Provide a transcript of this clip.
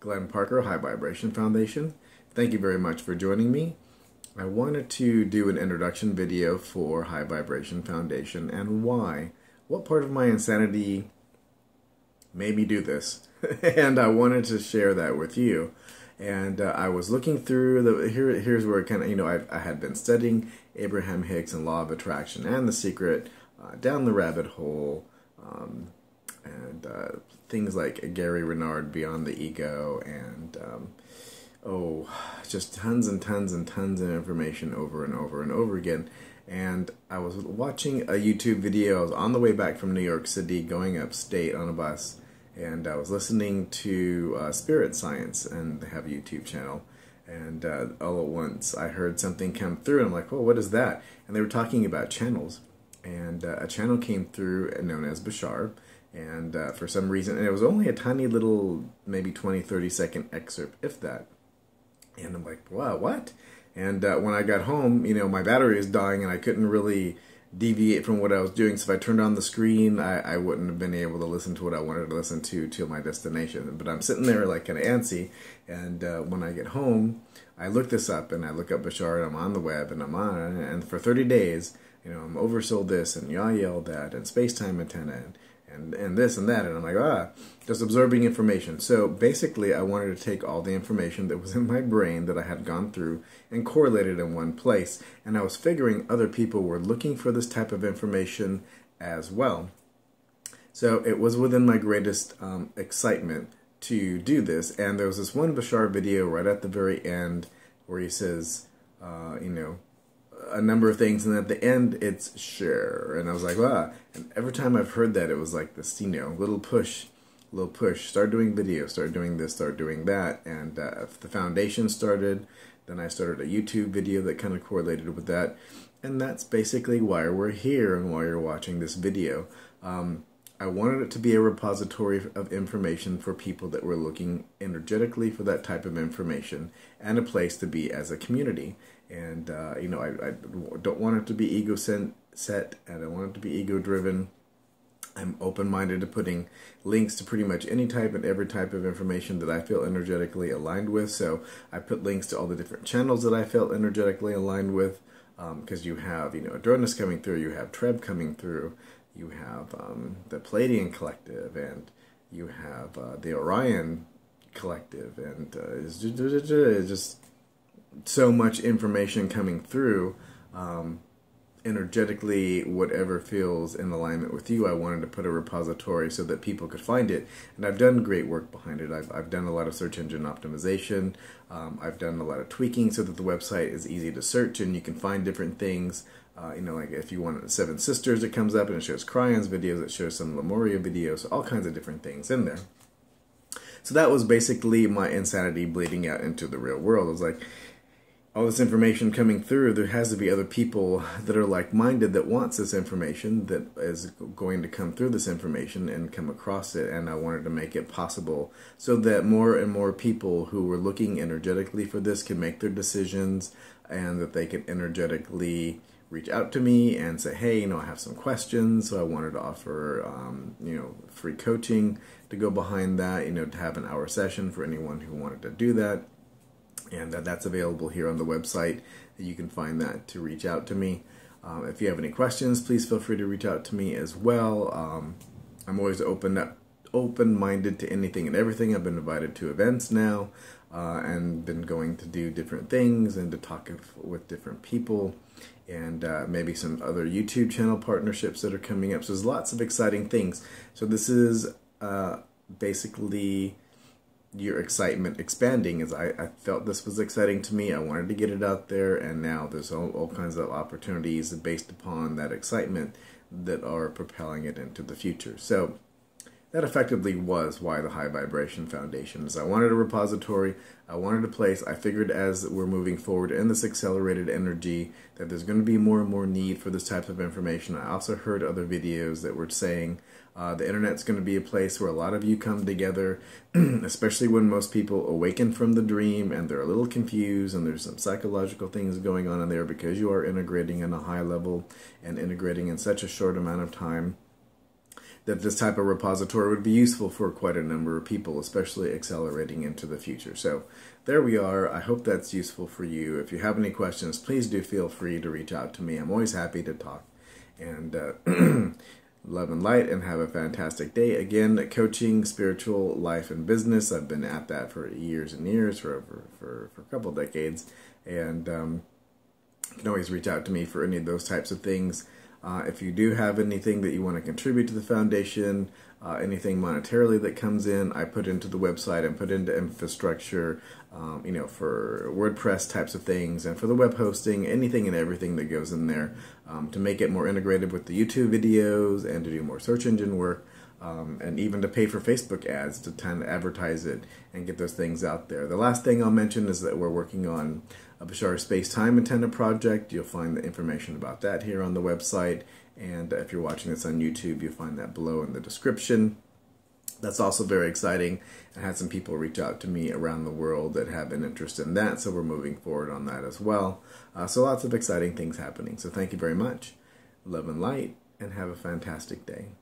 Glenn Parker, High Vibration Foundation. Thank you very much for joining me. I wanted to do an introduction video for High Vibration Foundation and why. What part of my insanity made me do this? And I wanted to share that with you. And I was looking through here's where kind of, I had been studying Abraham-Hicks and Law of Attraction and The Secret, down the rabbit hole, and things like Gary Renard, Beyond the Ego, and just tons and tons and tons of information over and over and over again. And I was watching a YouTube video. I was on the way back from New York City, going upstate on a bus, and I was listening to Spirit Science, and they have a YouTube channel. And all at once, I heard something come through, and I'm like, "Well, what is that?" And they were talking about channels, and a channel came through known as Bashar. And for some reason, and it was only a tiny little, maybe 20-30 second excerpt, if that. And I'm like, wow, what? And when I got home, my battery was dying and I couldn't really deviate from what I was doing. So if I turned on the screen, I wouldn't have been able to listen to what I wanted to listen to till my destination. But I'm sitting there like kind of antsy. And when I get home, I look this up, and I look up Bashar, and I'm on the web, and I'm on it. And for 30 days, I'm oversold this and YahYel that and space-time antenna and this and that, and I'm like, just absorbing information. So basically I wanted to take all the information that was in my brain that I had gone through and correlate it in one place, and I was figuring other people were looking for this type of information as well. So it was within my greatest excitement to do this, and there was this one Bashar video right at the very end where he says, a number of things, and at the end it's share, and I was like, wow. And every time I've heard that, it was like this, little push, start doing videos, start doing this, start doing that. And the foundation started, then I started a YouTube video that kind of correlated with that, and that's basically why we're here and why you're watching this video. I wanted it to be a repository of information for people that were looking energetically for that type of information, and a place to be as a community. And, I don't want it to be ego set, and I don't want it to be ego driven. I'm open-minded to putting links to pretty much any type and every type of information that I feel energetically aligned with. So I put links to all the different channels that I felt energetically aligned with, because you have, Adronis coming through, you have TReb coming through, you have the Pleiadian collective, and you have the Orion collective, and it's just so much information coming through. Energetically, whatever feels in alignment with you, I wanted to put a repository so that people could find it. And I've done great work behind it. I've done a lot of search engine optimization. I've done a lot of tweaking so that the website is easy to search and you can find different things. Like if you want Seven Sisters, it comes up and it shows Cryon's videos, it shows some Lemuria videos, all kinds of different things in there. So that was basically my insanity bleeding out into the real world. I was like, all this information coming through, there has to be other people that are like-minded that wants this information, that is going to come through this information and come across it, and I wanted to make it possible so that more and more people who were looking energetically for this can make their decisions, and that they can energetically reach out to me and say, hey, I have some questions. So I wanted to offer, free coaching to go behind that, to have an hour session for anyone who wanted to do that. And that's available here on the website. You can find that to reach out to me. If you have any questions, please feel free to reach out to me as well. I'm always open-minded to anything and everything. I've been invited to events now, and been going to do different things and to talk with different people, and maybe some other YouTube channel partnerships that are coming up. So there's lots of exciting things. So this is basically your excitement expanding. As I felt this was exciting to me, I wanted to get it out there, and now there's all kinds of opportunities based upon that excitement that are propelling it into the future. So that effectively was why the High Vibration Foundation is. I wanted a repository, I wanted a place. I figured as we're moving forward in this accelerated energy that there's going to be more and more need for this type of information. I also heard other videos that were saying the internet's going to be a place where a lot of you come together, especially when most people awaken from the dream and they're a little confused, and there's some psychological things going on in there because you are integrating in a high level and integrating in such a short amount of time. that this type of repository would be useful for quite a number of people, especially accelerating into the future. So there we are. I hope that's useful for you. If you have any questions, please do feel free to reach out to me. I'm always happy to talk. And love and light, and have a fantastic day. Again, coaching, spiritual, life, and business. I've been at that for years and years, for a couple of decades. And you can always reach out to me for any of those types of things. If you do have anything that you want to contribute to the foundation, anything monetarily that comes in, I put into the website and put into infrastructure, you know, for WordPress types of things, and for the web hosting, anything and everything that goes in there, to make it more integrated with the YouTube videos, and to do more search engine work, and even to pay for Facebook ads to kind of advertise it and get those things out there. The last thing I'll mention is that we're working on a Bashar Space-Time Antenna project. You'll find the information about that here on the website, and if you're watching this on YouTube, you'll find that below in the description. That's also very exciting. I had some people reach out to me around the world that have an interest in that, so we're moving forward on that as well. So lots of exciting things happening. So thank you very much. Love and light, and have a fantastic day.